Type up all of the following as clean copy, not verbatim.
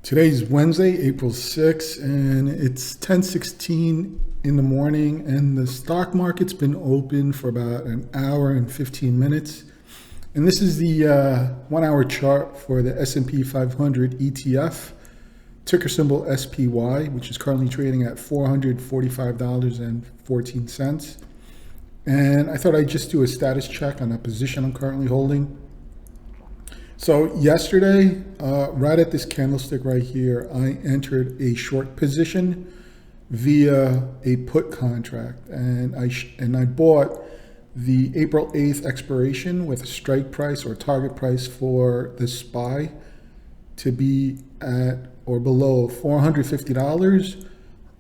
Today's Wednesday, April 6th, and it's 10:16 in the morning, and the stock market's been open for about an hour and 15 minutes. And this is the 1 hour chart for the S&P 500 ETF, ticker symbol SPY, which is currently trading at $445.14. And I thought I'd just do a status check on a position I'm currently holding. So yesterday, right at this candlestick right here, I entered a short position via a put contract, and I bought the April 8th expiration with a strike price or target price for the SPY to be at or below $450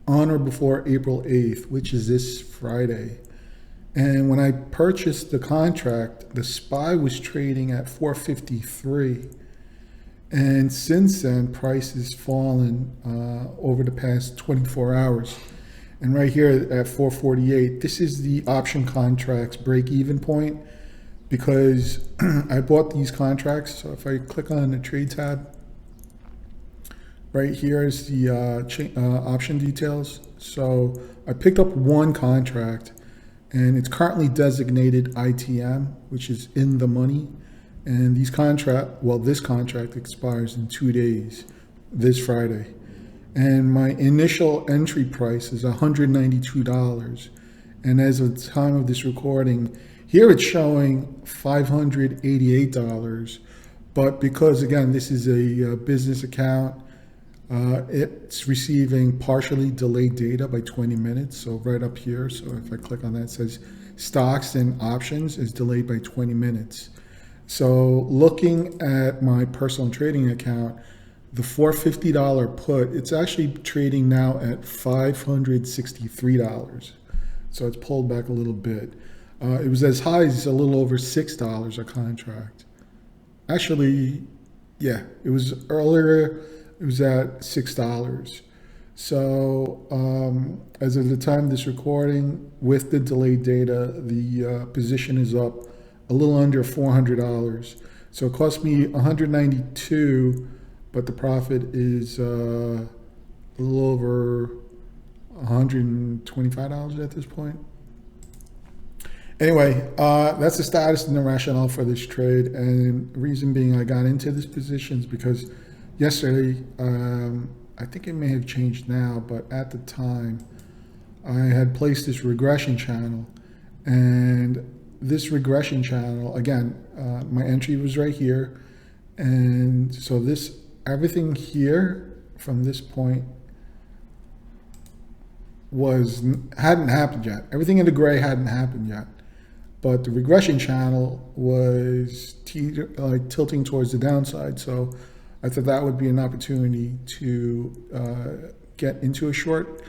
on or before April 8th, which is this Friday. And when I purchased the contract, the SPY was trading at 453. And since then, price has fallen over the past 24 hours. And right here at 448, this is the option contracts break-even point because I bought these contracts. So if I click on the trade tab, right here is the option details. So I picked up one contract, and it's currently designated ITM, which is in the money. And this contract expires in 2 days, this Friday. And my initial entry price is $192. And as of the time of this recording, here it's showing $588. But because, again, this is a business account, it's receiving partially delayed data by 20 minutes. So right up here, so if I click on that, it says stocks and options is delayed by 20 minutes. So looking at my personal trading account, the $450 put, it's actually trading now at $563. So it's pulled back a little bit. It was as high as a little over $6 a contract. Actually, yeah, it was earlier. It was at $6. So as of the time of this recording, with the delayed data, the position is up a little under $400. So it cost me $192, but the profit is a little over $125 at this point. Anyway, that's the status and the rationale for this trade. And the reason being I got into this position is because yesterday, I think it may have changed now, but at the time, I had placed this regression channel. And this regression channel, again, my entry was right here. And so everything here from this point hadn't happened yet. Everything in the gray hadn't happened yet. But the regression channel was tilting towards the downside. So I thought that would be an opportunity to get into a short,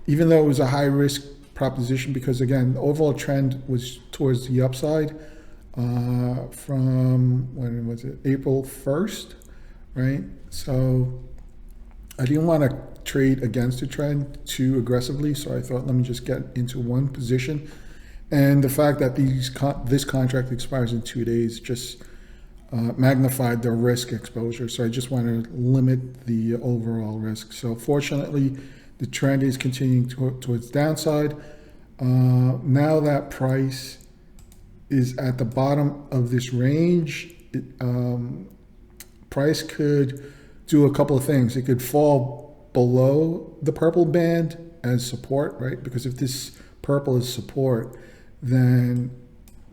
even though it was a high risk proposition, because again, the overall trend was towards the upside from, when was it, April 1st, right? So I didn't want to trade against the trend too aggressively, so I thought, let me just get into one position. And the fact that this contract expires in 2 days just magnified the risk exposure. So I just want to limit the overall risk. So fortunately, the trend is continuing towards downside. Now that price is at the bottom of this range, price could do a couple of things. It could fall below the purple band as support, right? Because if this purple is support, then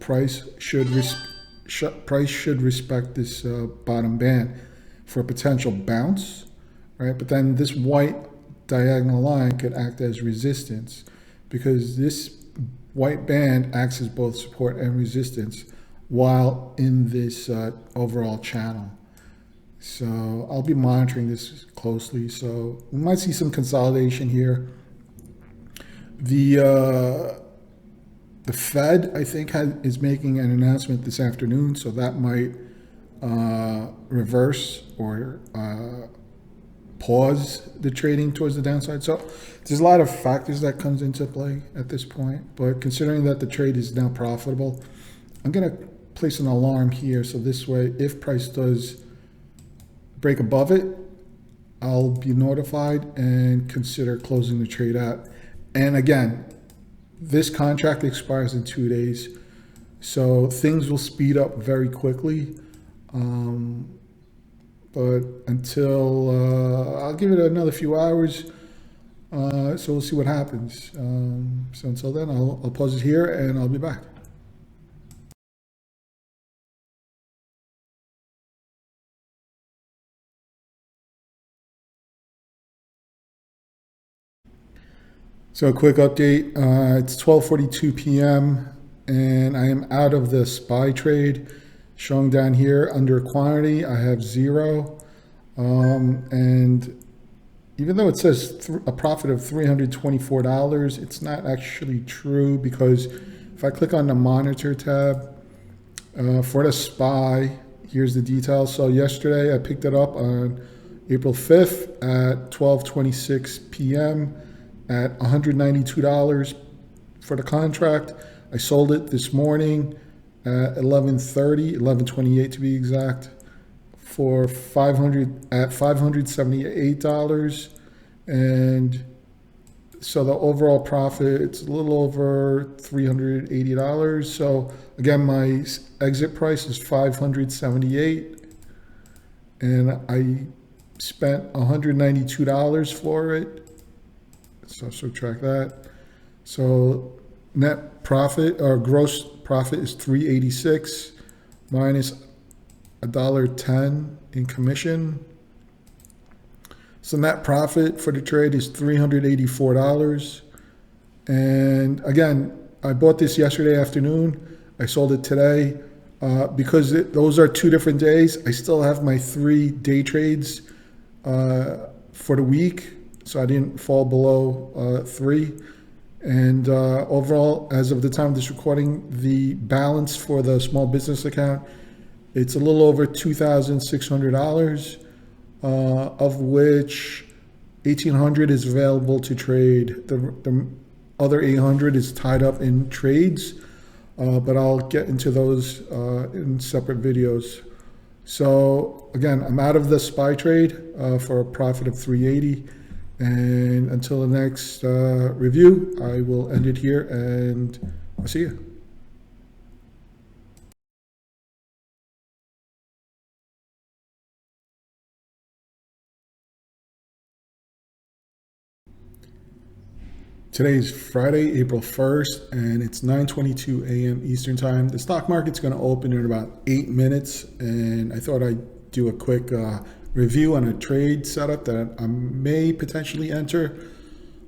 price should respect this bottom band for a potential bounce, right? But then this white diagonal line could act as resistance, because this white band acts as both support and resistance while in this overall channel. So I'll be monitoring this closely. So we might see some consolidation here. The Fed, I think, is making an announcement this afternoon, so that might reverse or pause the trading towards the downside. So there's a lot of factors that comes into play at this point, but considering that the trade is now profitable, I'm going to place an alarm here. So this way, if price does break above it, I'll be notified and consider closing the trade out. And again, this contract expires in 2 days, so things will speed up very quickly. But until I'll give it another few hours, so we'll see what happens. So until then, I'll pause it here and I'll be back. So a quick update, it's 12:42 p.m. and I am out of the SPY trade. Showing down here under quantity, I have 0. And even though it says a profit of $324, it's not actually true, because if I click on the monitor tab for the SPY, here's the details. So yesterday I picked it up on April 5th at 12:26 p.m. at $192 for the contract. I sold it this morning at 11:28 to be exact, for $578, and so the overall profit, it's a little over $380. So again, my exit price is $578, and I spent $192 for it. So subtract that. So net profit or gross profit is $386 minus $1.10 in commission. So net profit for the trade is $384. And again, I bought this yesterday afternoon. I sold it today. Because those are 2 different days, I still have my 3 day trades for the week. So I didn't fall below 3. And overall, as of the time of this recording, the balance for the small business account, it's a little over $2,600, of which $1,800 is available to trade. The other $800 is tied up in trades, but I'll get into those in separate videos. So again, I'm out of the SPY trade for a profit of $380. And until the next review, I will end it here, and I'll see you. Today is Friday, April 1st, and it's 9:22 a.m. Eastern Time. The stock market's going to open in about 8 minutes, and I thought I'd do a quick review on a trade setup that I may potentially enter,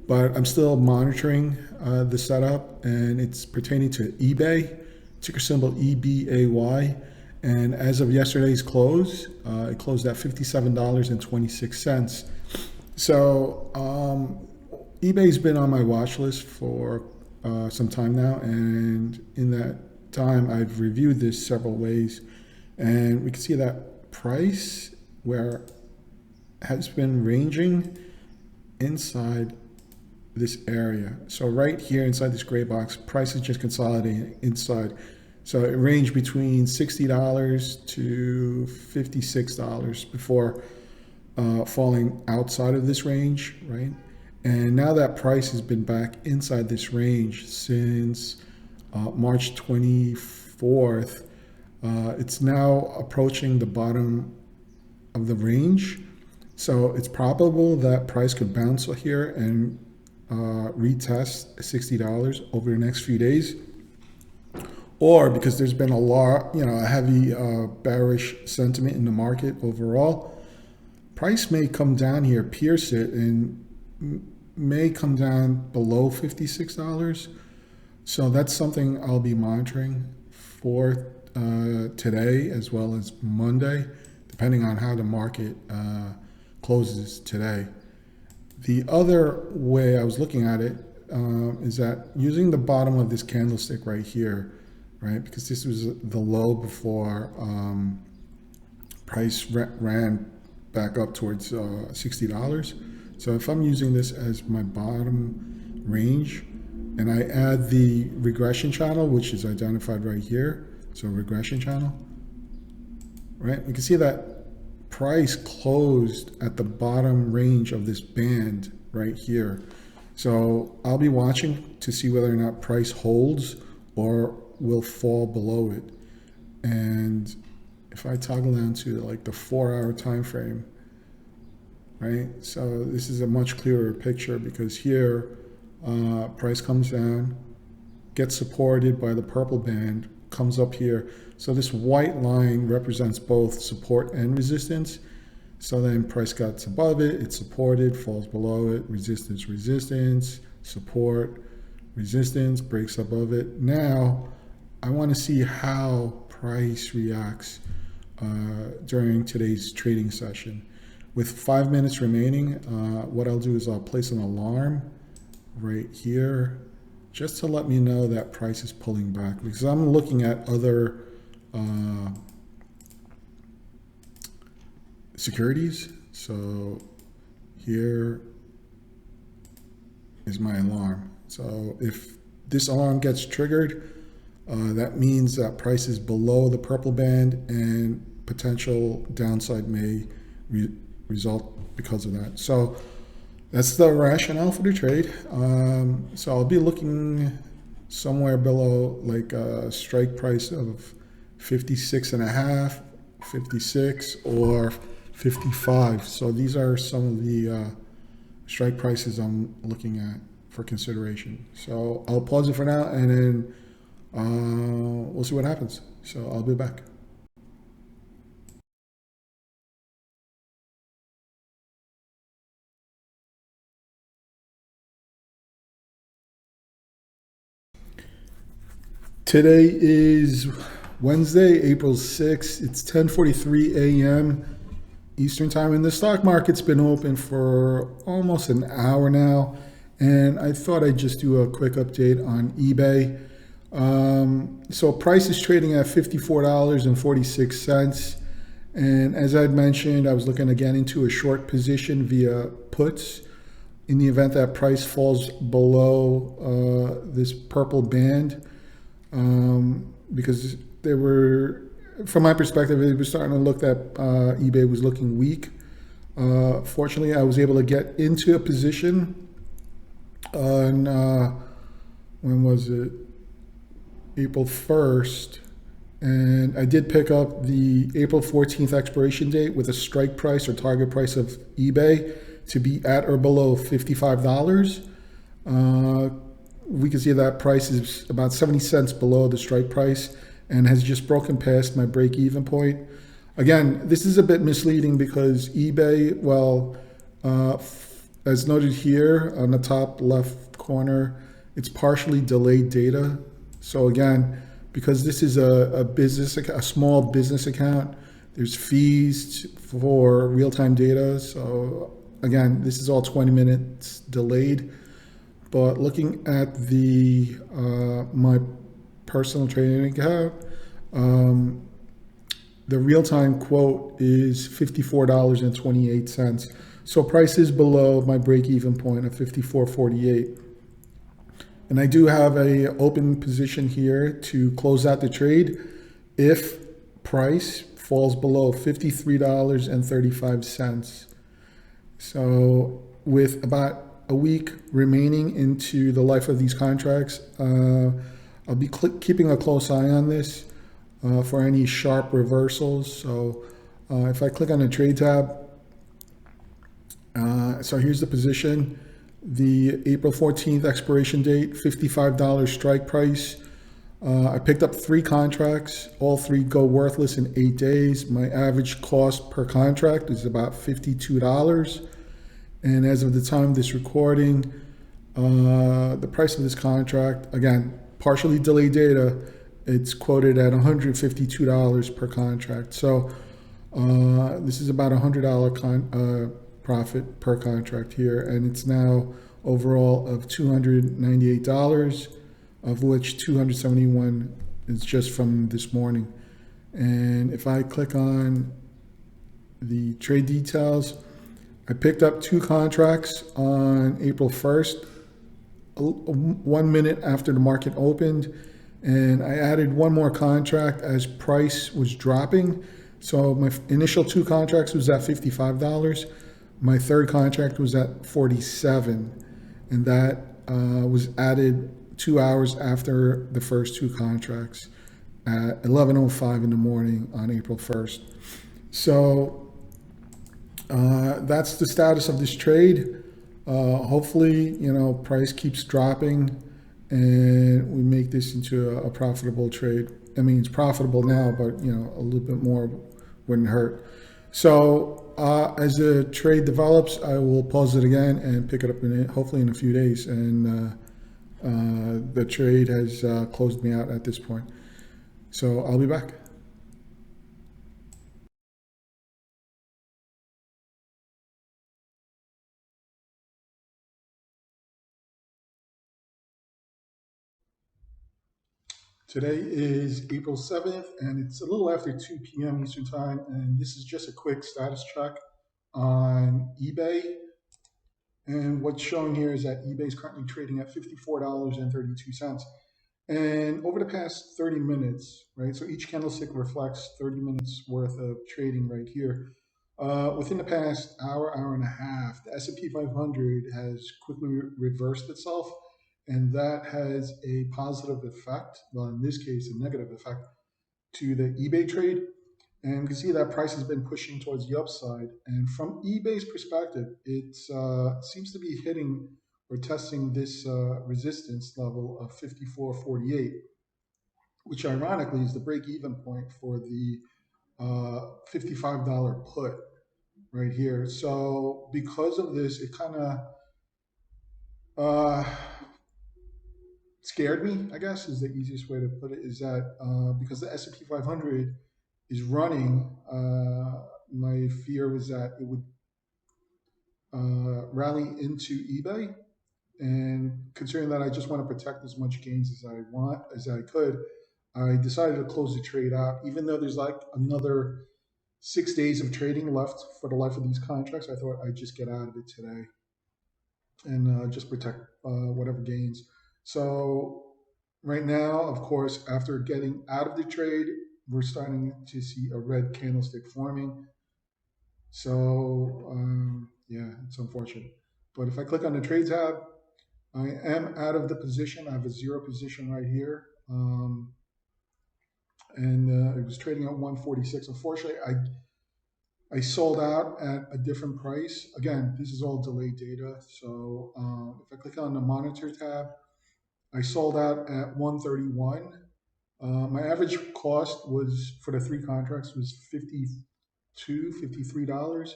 but I'm still monitoring the setup, and it's pertaining to eBay, ticker symbol EBAY. And as of yesterday's close, it closed at $57.26. So eBay's been on my watch list for some time now, and in that time I've reviewed this several ways, and we can see that price where has been ranging inside this area. So right here inside this gray box, price is just consolidating inside. So it ranged between $60 to $56 before falling outside of this range, right? And now that price has been back inside this range since March 24th. It's now approaching the bottom of the range. So it's probable that price could bounce here and retest $60 over the next few days. Or because there's been a heavy bearish sentiment in the market overall, price may come down here, pierce it, and may come down below $56. So that's something I'll be monitoring for today as well as Monday, depending on how the market closes today. The other way I was looking at it is that using the bottom of this candlestick right here, right, because this was the low before price ran back up towards $60. So if I'm using this as my bottom range, and I add the regression channel, which is identified right here, so regression channel, right, we can see that price closed at the bottom range of this band right here. So I'll be watching to see whether or not price holds or will fall below it. And if I toggle down to like the 4-hour time frame, right? So this is a much clearer picture because here price comes down, gets supported by the purple band, comes up here. So this white line represents both support and resistance. So then price gets above it, it's supported, falls below it, resistance, resistance, support, resistance, breaks above it. Now, I want to see how price reacts during today's trading session. With 5 minutes remaining, what I'll do is I'll place an alarm right here just to let me know that price is pulling back, because I'm looking at other securities. So here is my alarm. So if this alarm gets triggered, that means that price is below the purple band and potential downside may result because of that. So that's the rationale for the trade. So I'll be looking somewhere below like a strike price of 56.5, 56, or 55. So these are some of the strike prices I'm looking at for consideration. So I'll pause it for now, and then we'll see what happens. So I'll be back. Today is Wednesday, April 6th. It's 10:43 a.m. Eastern time, and the stock market's been open for almost an hour now. And I thought I'd just do a quick update on eBay. So price is trading at $54.46. And as I'd mentioned, I was looking to get into a short position via puts in the event that price falls below this purple band. Because they were, from my perspective, it was starting to look that eBay was looking weak. Fortunately, I was able to get into a position on, when was it? April 1st. And I did pick up the April 14th expiration date with a strike price or target price of eBay to be at or below $55. We can see that price is about 70 cents below the strike price and has just broken past my break-even point. Again, this is a bit misleading because eBay, well, as noted here on the top left corner, it's partially delayed data. So again, because this is a small business account, there's fees for real-time data. So again, this is all 20 minutes delayed. But looking at the my personal trading account, the real-time quote is $54.28. So price is below my break-even point of $54.48. And I do have a open position here to close out the trade if price falls below $53.35. So with about a week remaining into the life of these contracts, I'll be keeping a close eye on this for any sharp reversals. So if I click on the trade tab, so here's the position, the April 14th expiration date, $55 strike price. I picked up 3 contracts. All 3 go worthless in 8 days. My average cost per contract is about $52. And as of the time of this recording, the price of this contract, again, partially delayed data, it's quoted at $152 per contract. So this is about $100 profit per contract here, and it's now overall of $298, of which $271 is just from this morning. And if I click on the trade details, I picked up 2 contracts on April 1st, 1 minute after the market opened, and I added 1 more contract as price was dropping So my initial two contracts was at $55. My third contract was at 47, and that was added 2 hours after the first two contracts at 11:05 in the morning on April 1st. So that's the status of this trade. Hopefully, price keeps dropping and we make this into a profitable trade. I mean, it's profitable now, but a little bit more wouldn't hurt. So as the trade develops, I will pause it again and pick it up hopefully in a few days. And the trade has closed me out at this point. So I'll be back. Today is April 7th, and it's a little after 2 p.m. Eastern Time, and this is just a quick status check on eBay. And what's showing here is that eBay is currently trading at $54.32. And over the past 30 minutes, right, so each candlestick reflects 30 minutes worth of trading right here. Within the past hour, hour and a half, the S&P 500 has quickly reversed itself, and that has a positive effect, well, in this case, a negative effect to the eBay trade. And you can see that price has been pushing towards the upside. And from eBay's perspective, it seems to be hitting or testing this resistance level of 54.48, which ironically is the break-even point for the $55 put right here. So because of this, it kind of uh, scared me, I guess, is the easiest way to put it, is that because the S&P 500 is running, my fear was that it would rally into eBay. And considering that I just want to protect as much gains as I could, I decided to close the trade out. Even though there's like another 6 days of trading left for the life of these contracts, I thought I'd just get out of it today and just protect whatever gains. So right now, of course, after getting out of the trade, we're starting to see a red candlestick forming. So yeah, it's unfortunate. But if I click on the trade tab, I am out of the position. I have a zero position right here. And it was trading at 146. Unfortunately, I sold out at a different price. Again, this is all delayed data. So if I click on the monitor tab, I sold out at 131. My average cost was for the three contracts was $53.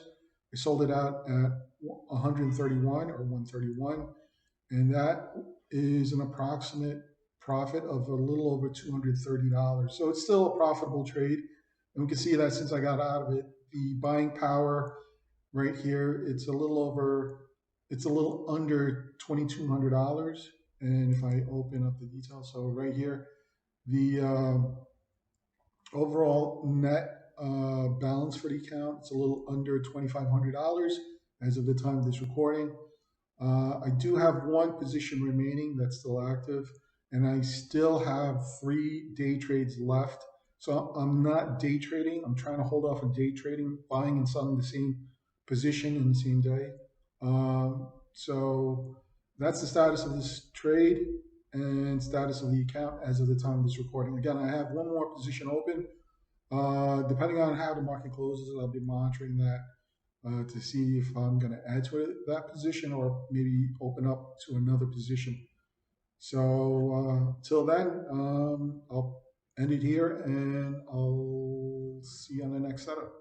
I sold it out at 131 or 131, and that is an approximate profit of a little over $230. So it's still a profitable trade. And we can see that since I got out of it, the buying power right here, it's a little under $2,200. And if I open up the details, so right here, the overall net balance for the account, it's a little under $2,500 as of the time of this recording. I do have one position remaining that's still active, and I still have 3 day trades left. So I'm not day trading. I'm trying to hold off on day trading, buying and selling the same position in the same day. So that's the status of this trade and status of the account as of the time of this recording. Again, I have one more position open. Depending on how the market closes, I'll be monitoring that to see if I'm going to add to that position or maybe open up to another position. So till then, I'll end it here and I'll see you on the next setup.